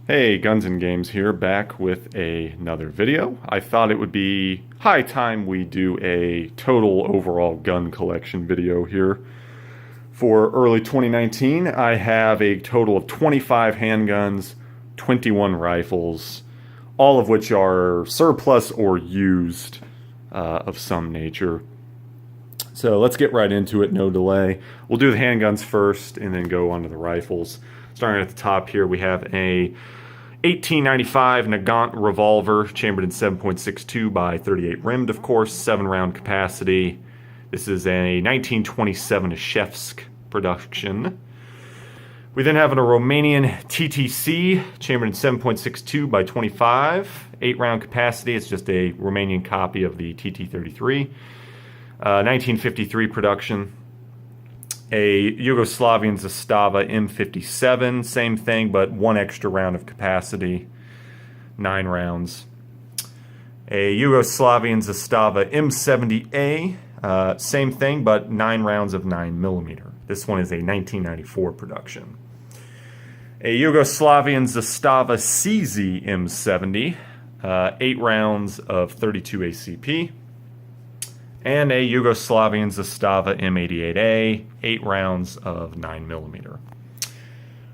Hey, Guns and Games here, back with another video. I thought it would be high time we do a total overall gun collection video here. For early 2019, I have a total of 25 handguns, 21 rifles, all of which are surplus or used of some nature. So let's get right into it, no delay. We'll do the handguns first and then go on to the rifles. Starting at the top here, we have a 1895 Nagant revolver, chambered in 7.62 by 38 rimmed, of course, 7-round capacity. This is a 1927 Shevsk production. We then have a Romanian TTC, chambered in 7.62 by 25, 8-round capacity. It's just a Romanian copy of the TT-33. 1953 production. A Yugoslavian Zastava M57, same thing, but 1 extra round of capacity, 9 rounds. A Yugoslavian Zastava M70A, same thing, but 9 rounds of 9mm. This one is a 1994 production. A Yugoslavian Zastava CZ M70, 8 rounds of 32 ACP. And a Yugoslavian Zastava M88A, 8 rounds of 9mm.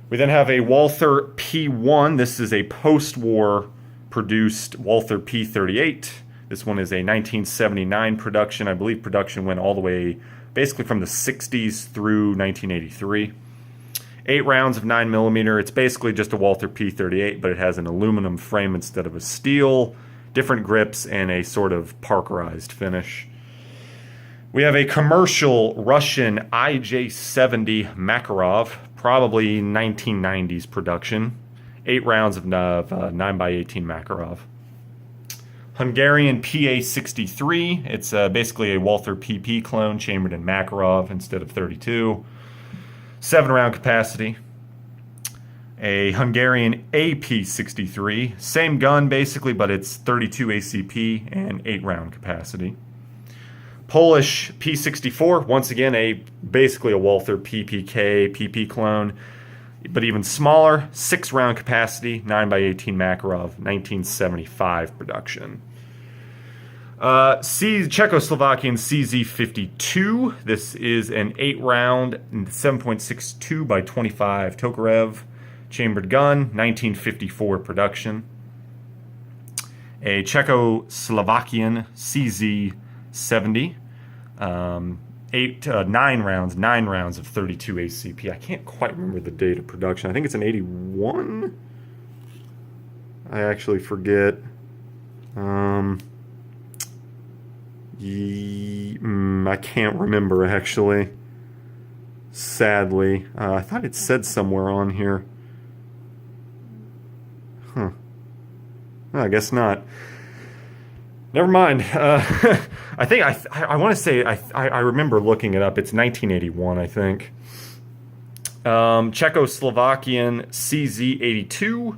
We then have a Walther P1. This is a post-war produced Walther P38. This one is a 1979 production. I believe production went all the way basically from the 60s through 1983. 8 rounds of 9mm. It's basically just a Walther P38, but it has an aluminum frame instead of a steel, different grips, and a sort of parkerized finish. We have a commercial Russian IJ-70 Makarov, probably 1990s production. 8 rounds of 9x18 Makarov. Hungarian PA-63. It's basically a Walther PP clone, chambered in Makarov instead of 32. 7-round capacity. A Hungarian AP-63. Same gun, basically, but it's 32 ACP and 8-round capacity. Polish P64, once again, basically a Walther PPK, PP clone, but even smaller, 6-round capacity, 9x18 Makarov, 1975 production. Czechoslovakian CZ52, this is an 8-round, 7.62 by 25 Tokarev, chambered gun, 1954 production. A Czechoslovakian CZ70, 9 rounds of 32 ACP. I can't quite remember the date of production. I think it's an 81. I actually forget. I can't remember actually. Sadly, I thought it said somewhere on here. Huh. I guess not. Never mind. I think I want to say I remember looking it up. It's 1981, I think. Czechoslovakian CZ82.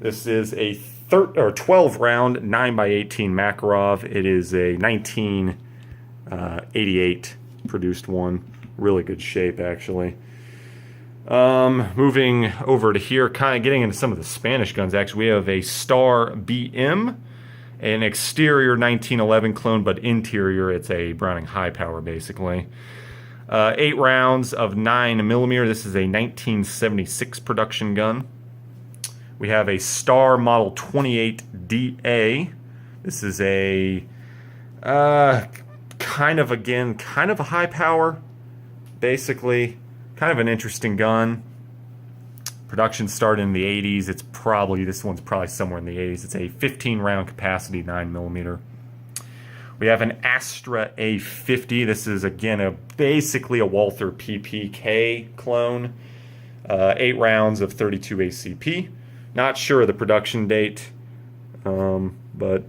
This is a 12-round 9x18 Makarov. It is a 1988 produced one. Really good shape, actually. Moving over to here, kind of getting into some of the Spanish guns. Actually, we have a Star BM. An exterior 1911 clone, but interior, it's a Browning high power, basically. 8 rounds of 9mm. This is a 1976 production gun. We have a Star Model 28DA. This is a kind of a high power, basically. Kind of an interesting gun. Production started in the 80s. This one's probably somewhere in the 80s. It's a 15-round capacity 9mm. We have an Astra A50. This is, again, basically a Walther PPK clone. 8 rounds of 32 ACP. Not sure of the production date, but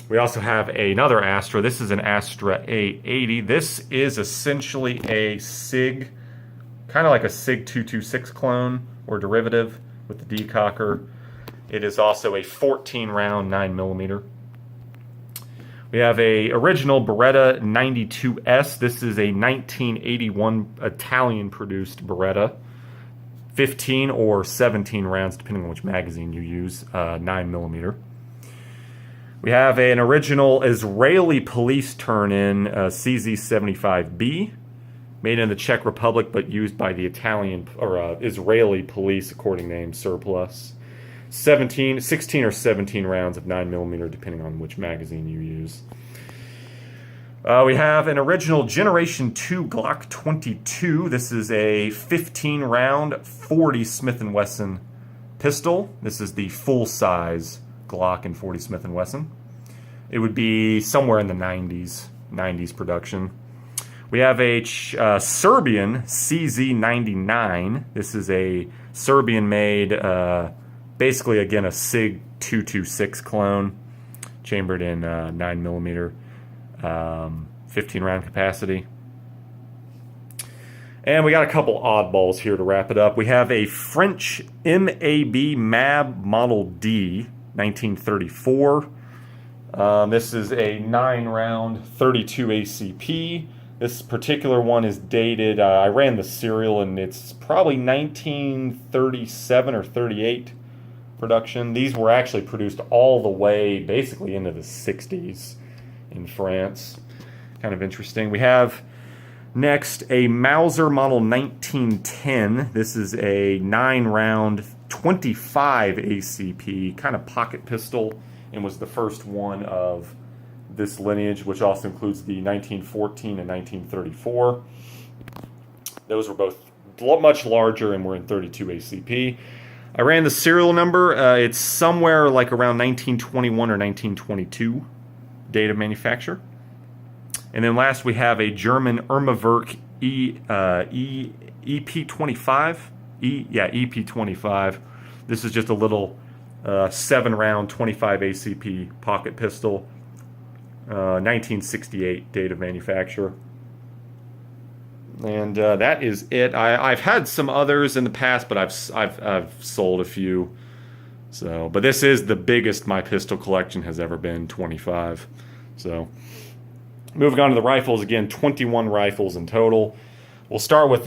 we also have another Astra. This is an Astra A80. This is essentially a SIG, kind of like a SIG 226 clone or derivative with the decocker. It is also a 14-round 9mm. We have a original Beretta 92S. This is a 1981 Italian-produced Beretta. 15 or 17 rounds, depending on which magazine you use, 9mm. We have an original Israeli police turn-in, CZ-75B, made in the Czech Republic but used by the Italian or Israeli police, according to name surplus. 16 or 17 rounds of 9mm, depending on which magazine you use. We have an original Generation 2 Glock 22. This is a 15-round 40 Smith & Wesson pistol. This is the full-size Glock and 40 Smith & Wesson. It would be somewhere in the 90s production. We have a Serbian CZ-99. This is a Serbian-made, basically, again, a SIG 226 clone, chambered in 9mm, 15-round capacity. And we got a couple oddballs here to wrap it up. We have a French MAB MAB Model D, 1934. This is a 9-round 32 ACP. This particular one is dated, I ran the serial, and it's probably 1937 or 38 production. These were actually produced all the way basically into the 60s in France. Kind of interesting. We have next a Mauser Model 1910. This is a 9-round 25 ACP, kind of pocket pistol, and was the first one of this lineage, which also includes the 1914 and 1934. Those were both much larger and were in 32 ACP. I ran the serial number. It's somewhere like around 1921 or 1922 date of manufacture. And then last we have a German Irmawerk EP25. EP25. This is just a little 7-round 25 ACP pocket pistol. 1968 date of manufacture. And that is it. I've had some others in the past, but I've sold a few. So, but this is the biggest my pistol collection has ever been, 25. So, moving on to the rifles, again, 21 rifles in total. We'll start with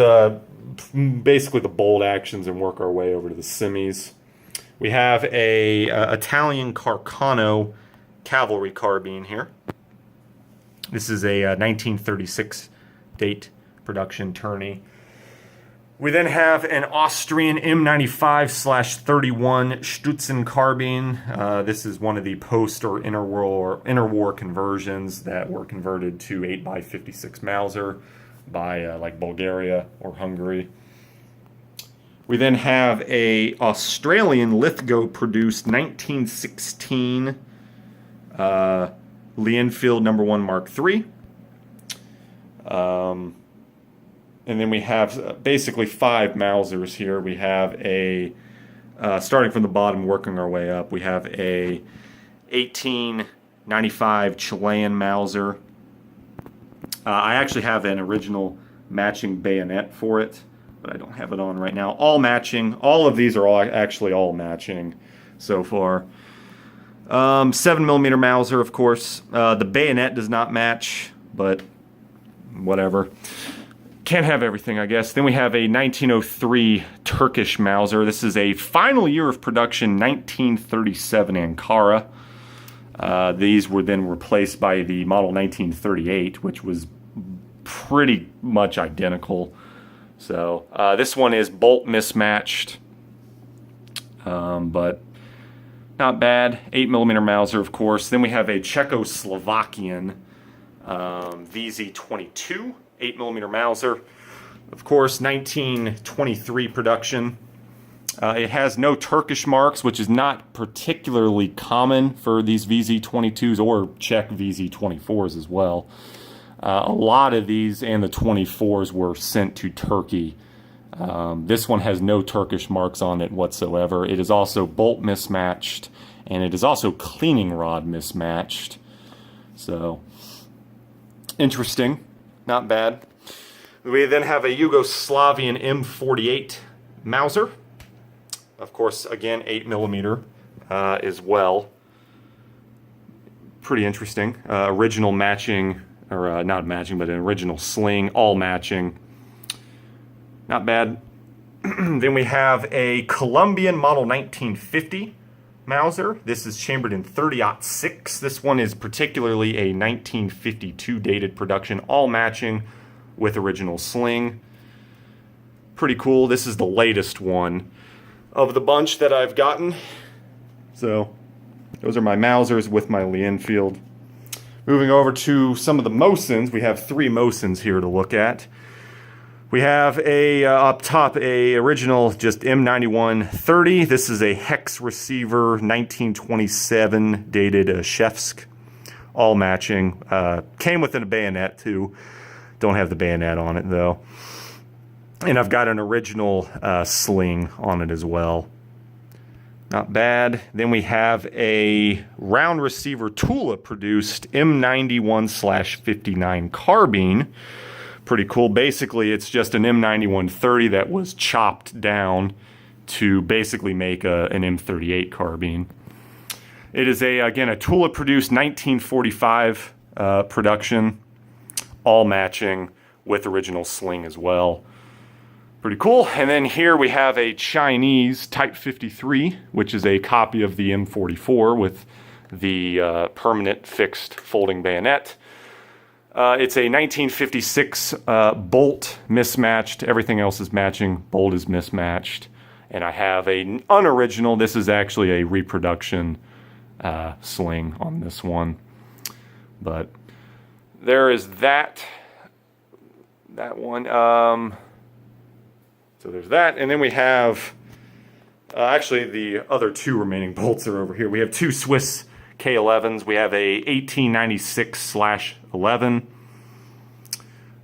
basically the bolt actions and work our way over to the semis. We have a Italian Carcano cavalry carbine here. This is a 1936 date production tourney. We then have an Austrian M95/31 Stutzen carbine. This is one of the post or interwar conversions that were converted to 8x56 Mauser by like Bulgaria or Hungary. We then have a Australian Lithgow produced 1916 Lee-Enfield No. 1 Mark III. And then we have basically 5 Mausers here. We have a, starting from the bottom, working our way up, we have a 1895 Chilean Mauser. I actually have an original matching bayonet for it, but I don't have it on right now. All matching. All of these are actually all matching so far. 7mm Mauser, of course. The bayonet does not match, but whatever. Can't have everything, I guess. Then we have a 1903 Turkish Mauser. This is a final year of production, 1937 Ankara. These were then replaced by the model 1938, which was pretty much identical. So this one is bolt mismatched, but not bad. 8mm Mauser, of course. Then we have a Czechoslovakian VZ22, 8mm Mauser. Of course, 1923 production. It has no Turkish marks, which is not particularly common for these VZ22s or Czech VZ24s as well. A lot of these and the 24s were sent to Turkey. This one has no Turkish marks on it whatsoever. It is also bolt mismatched, and it is also cleaning rod mismatched. So, interesting. Not bad. We then have a Yugoslavian M48 Mauser. Of course, again, 8mm as well. Pretty interesting. Original matching, or not matching, but an original sling, all matching. Not bad. Then we have a Colombian Model 1950 Mauser. This is chambered in 30-06. This one is particularly a 1952 dated production, all matching with original sling. Pretty cool. This is the latest one of the bunch that I've gotten. So those are my Mausers with my Lee Enfield. Moving over to some of the Mosins, we have 3 Mosins here to look at. We have up top a original just M9130. This is a hex receiver, 1927 dated Shefsk, all matching. Came with a bayonet too. Don't have the bayonet on it though. And I've got an original sling on it as well. Not bad. Then we have a round receiver Tula produced M91/59 carbine. Pretty cool. Basically, it's just an M9130 that was chopped down to basically make an M38 carbine. It is again a Tula produced 1945 production, all matching with original sling as well. Pretty cool. And then here we have a Chinese Type 53, which is a copy of the M44 with the permanent fixed folding bayonet. It's a 1956 bolt, mismatched. Everything else is matching. Bolt is mismatched. And I have an unoriginal. This is actually a reproduction sling on this one. But there is that one. So there's that. And then we have, actually the other 2 remaining bolts are over here. We have 2 Swiss K11s. We have a 1896/11.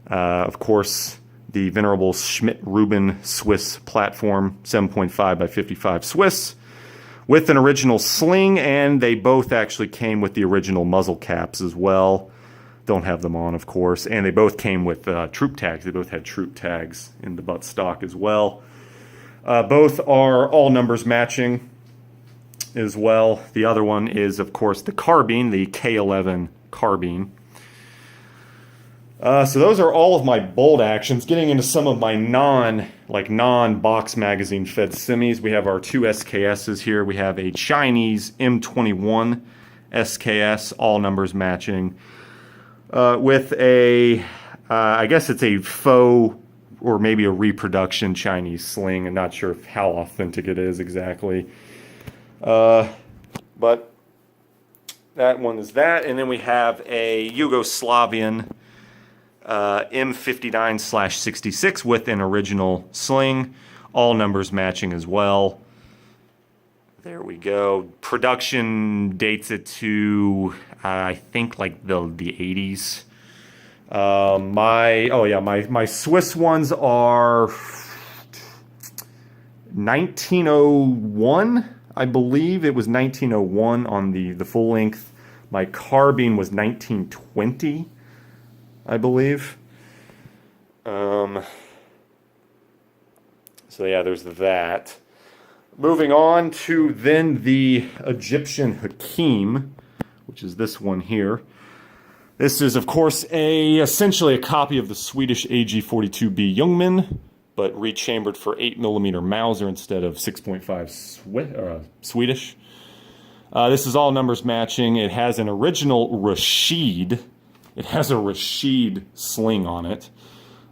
Of course, the venerable Schmidt-Rubin Swiss platform, 7.5 by 55 Swiss, with an original sling, and they both actually came with the original muzzle caps as well. Don't have them on, of course, and they both came with troop tags. They both had troop tags in the buttstock as well. Both are all numbers matching as well. The other one is, of course, the carbine, the K11 carbine. So those are all of my bolt actions. Getting into some of my non-box magazine fed semis, we have our 2 SKSs here. We have a Chinese M21 SKS, all numbers matching, with a, I guess it's a faux or maybe a reproduction Chinese sling. I'm not sure how authentic it is exactly. But that one is that. And then we have a Yugoslavian M59/66 with an original sling. All numbers matching as well. There we go. Production dates it to, I think, like the 80s. My Swiss ones are 1901. I believe it was 1901 on the full length. My carbine was 1920, I believe. So yeah, there's that. Moving on to then the Egyptian Hakim, which is this one here. This is, of course, essentially a copy of the Swedish AG-42B Ljungman, but rechambered for 8mm Mauser instead of 6.5 Swedish. This is all numbers matching. It has an original Rashid. It has a Rashid sling on it.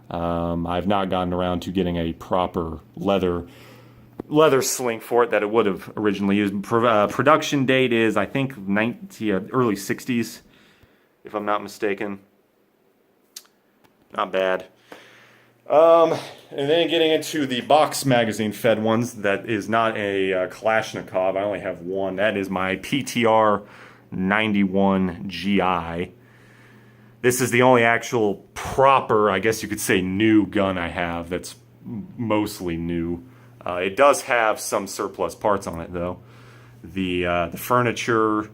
I've not gotten around to getting a proper leather sling for it that it would have originally used. Production date is, I think, early 60s, if I'm not mistaken. Not bad. And then getting into the box magazine fed ones, that is not a Kalashnikov. I only have one. That is my PTR 91 GI. This is the only actual proper, I guess you could say, new gun I have that's mostly new. It does have some surplus parts on it, though. The furniture,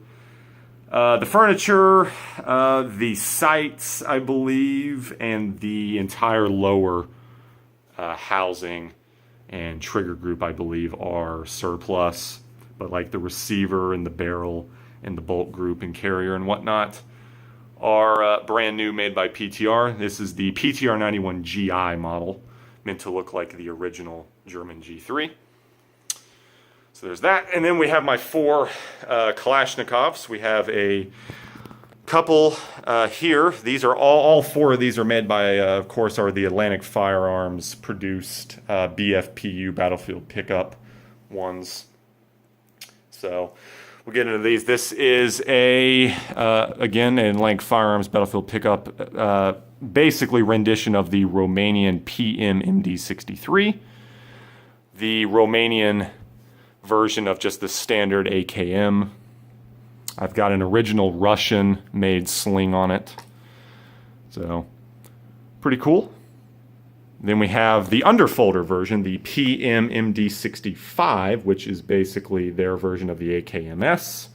the sights, I believe, and the entire lower housing and trigger group, I believe, are surplus. But like the receiver and the barrel and the bolt group and carrier and whatnot are brand new, made by PTR. This is the PTR 91 GI model, meant to look like the original German G3. So there's that. And then we have my 4 Kalashnikovs. We have a couple here. These are all 4 of these are made by, of course, are the Atlantic Firearms produced BFPU battlefield pickup ones. So we'll get into these. This is again, an Atlantic Firearms battlefield pickup, basically rendition of the Romanian PM MD63, the Romanian version of just the standard AKM. I've got an original Russian-made sling on it. So, pretty cool. Then we have the underfolder version, the PM MD65, which is basically their version of the AKMS.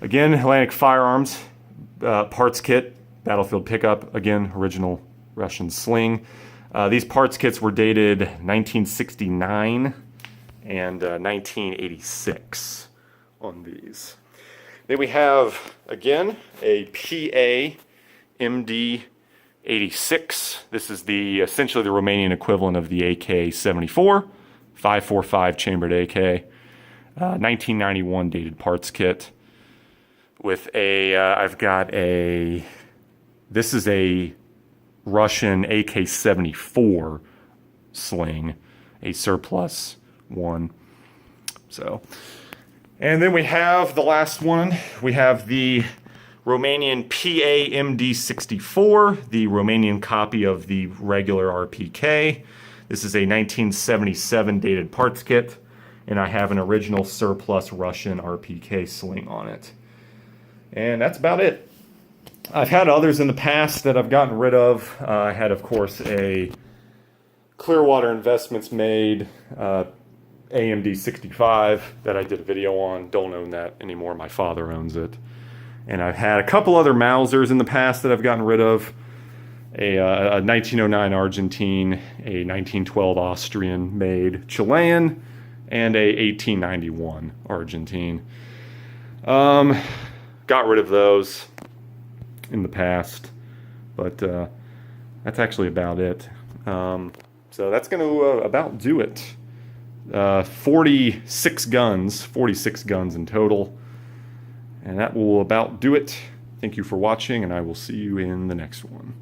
Again, Atlantic Firearms, parts kit, battlefield pickup, again, original Russian sling. These parts kits were dated 1969 and 1986 on these. Then we have, again, a PA MD86. This is essentially the Romanian equivalent of the AK-74, 5.45 chambered AK, 1991 dated parts kit. With I've got this is a Russian AK-74 sling, a surplus one. So, and then we have the last one. We have the Romanian PA MD64, the Romanian copy of the regular RPK. This is a 1977 dated parts kit, and I have an original surplus Russian RPK sling on it. And that's about it. I've had others in the past that I've gotten rid of. I had, of course, a Clearwater Investments made AMD 65 that I did a video on. Don't own that anymore. My father owns it. And I've had a couple other Mausers in the past that I've gotten rid of. A 1909 Argentine, a 1912 Austrian made Chilean, and a 1891 Argentine. Got rid of those in the past, but that's actually about it. So that's going to about do it. 46 guns in total. And that will about do it. Thank you for watching, and I will see you in the next one.